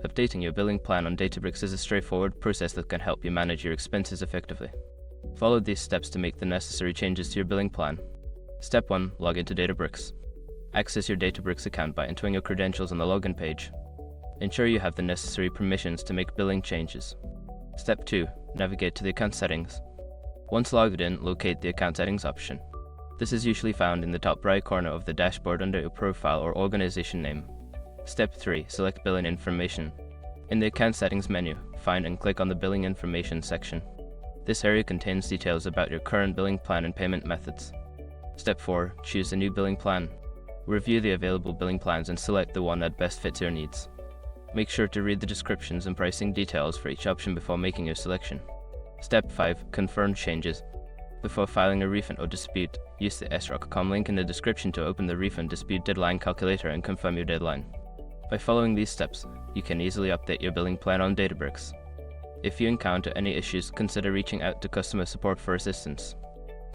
Updating your billing plan on Databricks is a straightforward process that can help you manage your expenses effectively. Follow these steps to make the necessary changes to your billing plan. Step 1. Log into Databricks. Access your Databricks account by entering your credentials on the login page. Ensure you have the necessary permissions to make billing changes. Step 2. Navigate to the account settings. Once logged in, locate the account settings option. This is usually found in the top right corner of the dashboard under your profile or organization name. Step 3. Select billing information. In the account settings menu, find and click on the billing information section. This area contains details about your current billing plan and payment methods. Step 4. Choose a new billing plan. Review the available billing plans and select the one that best fits your needs. Make sure to read the descriptions and pricing details for each option before making your selection. Step 5. Confirm changes. Before filing a refund or dispute, use the srock.com link in the description to open the refund dispute deadline calculator and confirm your deadline. By following these steps, you can easily update your billing plan on Databricks. If you encounter any issues, consider reaching out to customer support for assistance.